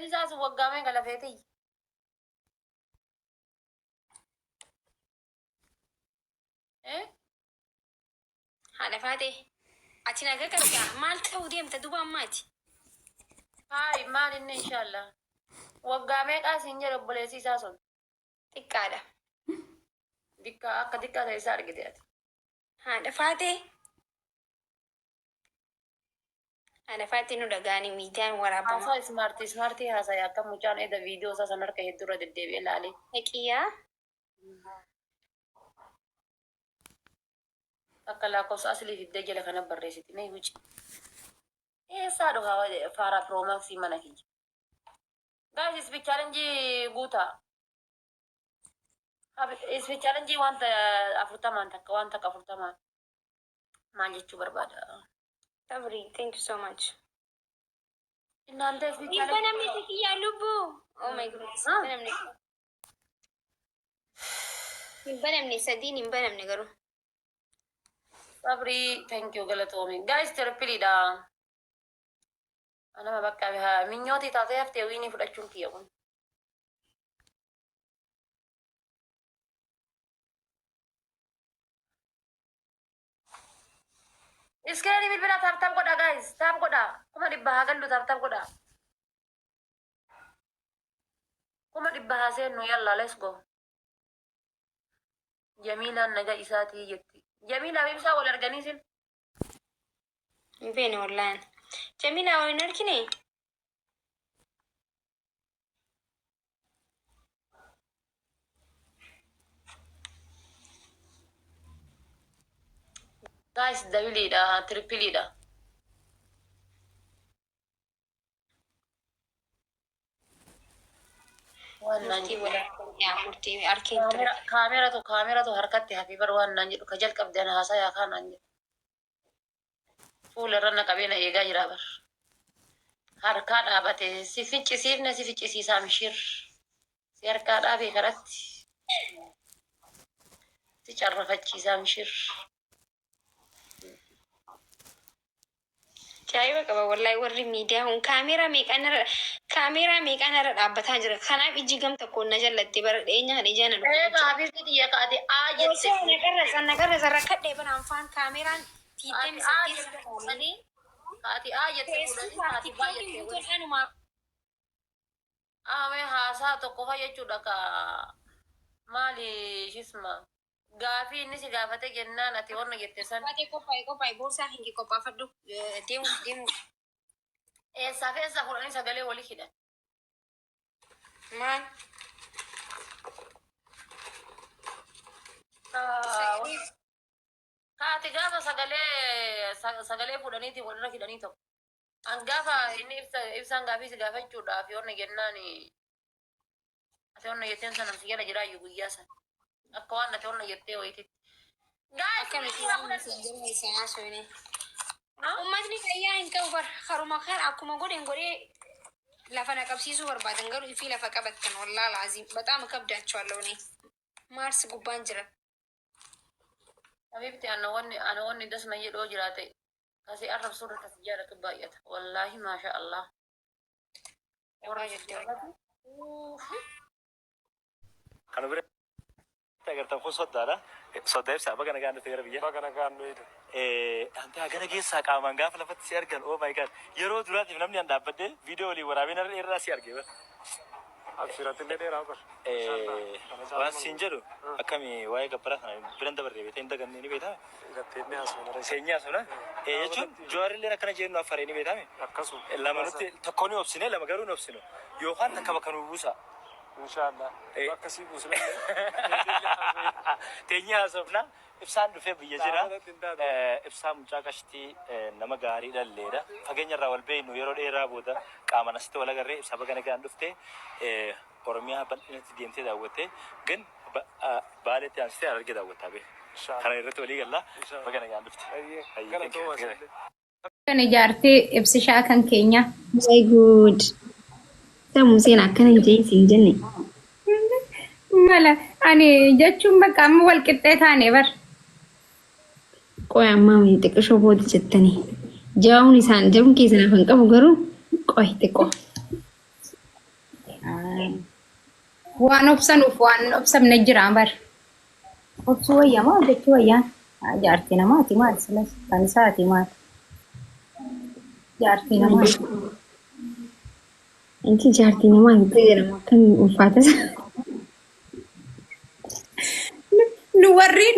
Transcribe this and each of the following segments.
إذا سوى قامي قال فيتي إيه على فاتي أتينا كذا مال تودي أم تدوب أماتي هاي ما لنا إن شاء الله وقامي قاسين جرب بلسي ساسون تكالا دكا أكا دكا تيسار قديات على فاتي على فاتي ندقاني ميدان ورابا هاسا سمارتي هاسا يا كم مجان إذا فيديو ساسا نركه يدورة الدبي لالي هكيا أكا لاكوس أصلي في الدجل كان بريستي ني وجه إيه صاروا هوا فارا بروماكسي مناكي guys ispi challenge guta ispi challenge wanta afurtaman takka wanta afurtaman maal jechuu barbaada Sabri, thank you so much. inaante ispi Nimba challenge namni sikiya lubu. Oh my goodness. Nimba namni sadi nimba namni garu. sabri thank you galatoomi guys terpilidha anama bakka biha minyooti taatee haftee wiinii fudhachuun kiyya kun iskeenii bilbila taaptaap godha guys taap godha kuma dhibba haa gallu taaptaap godha kuma dhibba haa seennu yalla let's go jamiilaan naga isaatii jetti jamiilaa ibsaa wal arganiisin Mbeni wallan. Jamila wa narkine. guys dabiliidha trippiliidha Murti wala ya murti arkin tura. kaameratu harkatti hafi bar waan naan jedhu ka jalqabdeen haasayaa kaanaan jedhu fuula irra naqabeena eegaa jira bar harkaa dhaabate si ficcisiifne si ficcisiisaa mishir si harkaa dhaabee karatti si carrafachiisaa mishir Jaiba qaba wallahi warri miidiyaa hun kaameeraa meeqaan irra dhaabbataa jira. Kanaaf iji gamta koon na jallatti bara dheenya ijaan dhufu. eegaa hafifti xiyya kaate aa jette Nagarra rakkadhee bana anfaan kaameeraan tiiddeen sadii kaati aa jette fuudhanii kaati baay'atte mee haasaa tokko fa jechuudha ka maali shisma gaafii inni si gaafate jennaan ati warna jette san Baatee qophaa'e boorsaa hingi qophaafadhu deemu. eessaa fi eessaa fuudhanii sagalee walii hidhan Maal? kaati gaafa sagalee fuudhaniiti walirra hidhanii tokko an gaafa inni ibsaan gaafii si gaafachuudhaaf warna jennaan ati warna jetteen sanan si jala jiraayyuu guyyaa san akka waan ati warna jettee wayititti Uummatni fayyaa hin qabu bar haruma kan akkuma godhee lafa na qabsiisuu barbaadan garuu ifii lafa qabattan wallaa laaziim bataama kabdaachwaalloo ne maarsi gubbaan jira. Habibti ana wanni dasma jedhoo jiraate kasi arrabsuurra kasi jaalatu baay'ata wallaahi maasha allah Warra jettee Kan bira agartan kun soddaadha. Soddaa ibsaa baga nagaan nuti gara biyya. Baga nagaan nuyi. Ante gara keessaa qaamaan gaafa lafatti si argan oh my god yeroo duraatiif namni an dhaabbadde viidiyoo walii waraabina irraa si arge bara. Absiratillee dheeraa bar. Waan siin jedhu akkami waa'ee gabbaraa kana biran dabarree beektaa hin dagannee ni beektaa? Gatteenne haasofna. Seenyaa sona jechuun jawaarillee akkana jennu affaree ni beektaa? Akkasuma. Lama nuti tokko ni obsine lama garuu ni obsinu yookaan takka bakka nu buusa. Inshallah. Bakka si buusne. Teenyaa haasofna ibsaan dhufee biyya jira. Ibsaan mucaa qashtii nama gaarii dhalleedha. Fageenya irraa wal beeknu yeroo dheeraa booda qaamaan asitti wal agarree ibsaa baga nagaan dhufte Oromiyaa bal'inatti deemtee daawwattee gan baaleetti aansitee argee daawwattaa bee. Kana irratti walii gallaa baga nagaan dhufte. Kan ijaartee ibsishaa kan keenya. My good. Samu seen akkana hin jenne. Mala ani jechuun bakka amma wal qixxee taane bar. Qoy amma xiqqishoo booda jettanii. Jawaahun keessan afan qabu garuu qoy xiqqoo. waan obsanuuf waan obsamne jira bar. Obsuu wayyaa moo hojjechuu wayyaa? Jaartii namaati maal silas kan isaati maal? Jaartii namaati. Inti jaartii namaa hin jedhamu kan ulfaatas.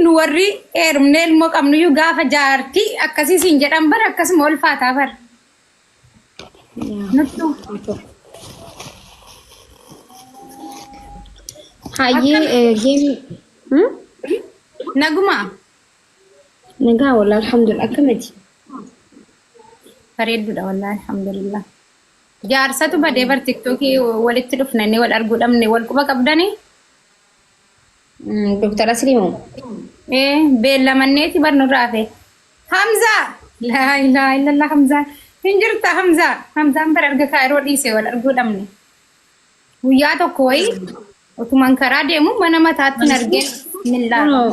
Nu warri heerumne ilmoo qabnuyyuu gaafa jaartii akkasii siin jedhan bar akkasuma ulfaataa bar. Nuttu. Hayyee geemi. Naguma. Nagaa walaa alhamdulillah akkamati. Bareedduudha walaa alhamdulillah. Jaarsatu badee bar tiktokii walitti dhufnanii wal arguu dhabne wal quba qabdanii. Doktor Aslimoo. Beellamanneeti barnurraa fe. Hamza! Laa ilaaha illallah Hamza. Hin jirta Hamza. Hamzaan bara erga kaayiroo dhiisee wal arguu dhabne. Guyyaa tokko wayii utumaan karaa deemu mana mataatti argeen millaa.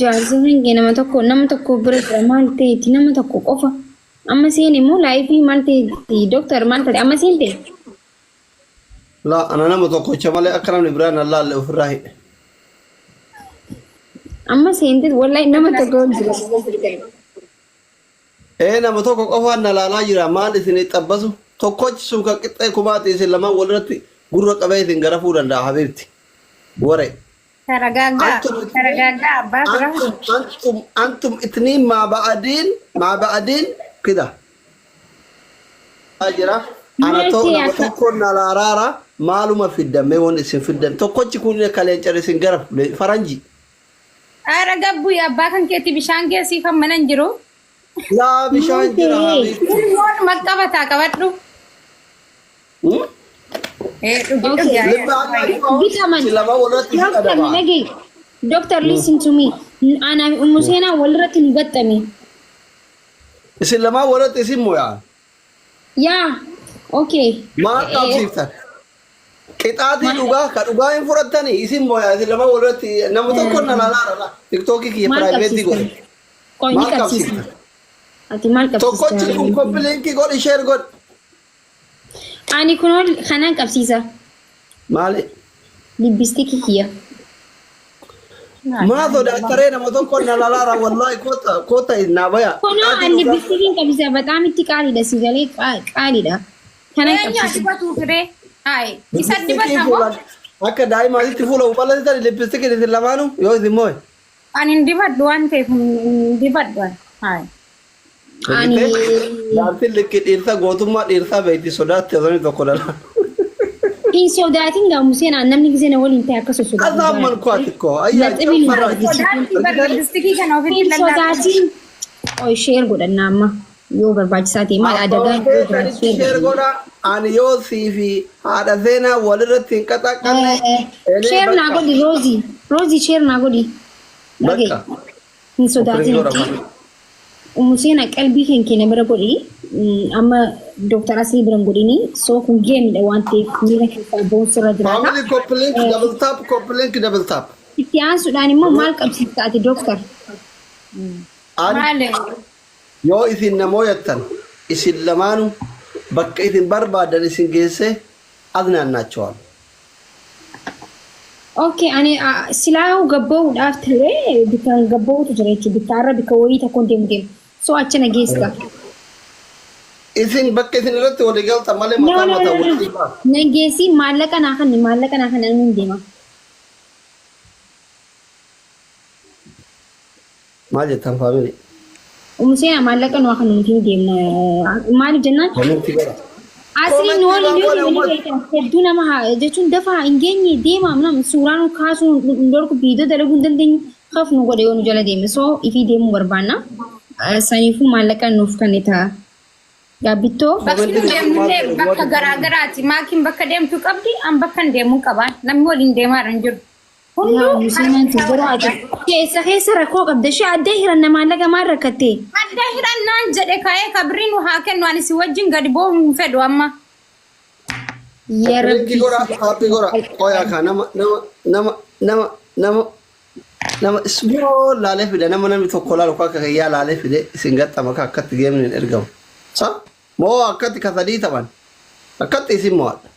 Jaarsi hangee nama tokko bira jira maal ta'eeti nama tokko qofa. Amma seen immoo laayifii maal ta'eeti doktor maal ta'e amma seen ta'e. لا أنا نمت أكوتش مالي أكرم إبراهيم الله اللي في الراهي. أما سيندي والله نمت أكوتش. إيه نمت أكوتش أفضل لا لا يرى مالي سني تبصو تكوتش سوكا كتة كوماتي سلما ولرتي غرق أبي ثينغرا فوران ده حبيبتي. وري. ترجع أنتم اثنين مع بعدين كده. أجرا أنا تكون على رارا معلومة في الدم ما هو اسم في الدم تكوتش كوني كلين جالسين غرف فرنجي. أرجع بويا باكن كتي بيشان كيسي فم مننجرو. لا بيشان جرا. مون مركبة تاكبتلو. Doctor, listen to me. أنا مسينا ولرت نقطمي. إسلام ولرت اسم مويا. Yeah. Okay. ما تابسيفتا. كتادي لوجا كلوجا ينفرطني اسم مويا إسلام ولرت نمتو كنا لا لا لا تيكتوكي كي برايفت دي قول. ما تابسيفتا. أنتي ما تابسيفتا. تكوتش كومبلين كي قول شير قول. أنا كنول خنان كابسيسا. مالي. لبستيكي كيا. ما ذو دكتورين ما ذو كنا لا لا والله كوتا النابيا. كنا اللي بستيكي كابسيسا بتعمل تكالي ده سيجالي كالي ده. خنان كابسيسا. هاي. يصدق بس هو. أكيد دايما هذه تفوله وبلا تدري لبستيكي ده لمانو يو زموي. أنا ديبات دوان كيف ديبات دوان. هاي. أنا. دارتي لكن إرثا غوتوما إرثا بيتي سودات تزوني تقولنا. إن سوداتين قام مسينا أنا من كذا نقول إنت أكسر سودات. هذا من قاتكو أيه سوداتين أو شير قد النامة يو برباج ساتي ما ada kan شير قد أنا يو سيفي هذا زينا ولرتين كتاكنا شير ناقودي روزي شير ناقودي بكا إن سوداتين مسينا قلبي كنا برقولي أما دكتور أسلي برنقوليني سو كونجين لوانتي كميرة كفابون سرادرانا. عملي كوبلينك دبل تاب. إتيان سوداني مو مالك أبسط تأتي دكتور. مالك. يو إذن نمويتن إذن لمانو بك إذن بربا دانسين جيسي أدنى الناتشوال. أوكي أنا سلاو قبو دافتري بكان قبو تجريتي بكارا بكوري تكون ديم سو أتشنا جيستا. إذن بك إذن رت ولقال تمالي مطامة ولقال. نجيسي مالك أنا أخن من ديما. ما جتهم فاميلي. ومسينا مالك أنا أخن من ديما مالك جنان. أصلي نولي هدونا ما جتون دفع إنجني ديما منام سورانو كاسو ندورك بيدو دلقون دلدين خاف نقول يوم جل ديما سو إفي ديمو بربانا سانيفو مالك نوف كنتا Gabito. Bakka garaagaraati. Maakiin bakka deemtu qabdi, an bakka deemu qaba. Namni waliin deemaa jiran jiru. Keessa rakkoo qabda. Shee adda hiranna maallaqa maal rakkatte? Adda hirannaan jedhe ka'ee kabiriin haa kennu ani si wajjin gadi boo'uun fedhu amma. Rabbi gora. Oya ka nama small laalee fide namni tokko laalu akka kayyaa laalee fide isin gattama akkatti geemni ergamu. Sa moo akkatti kasadii taban akkatti isin mo'adha.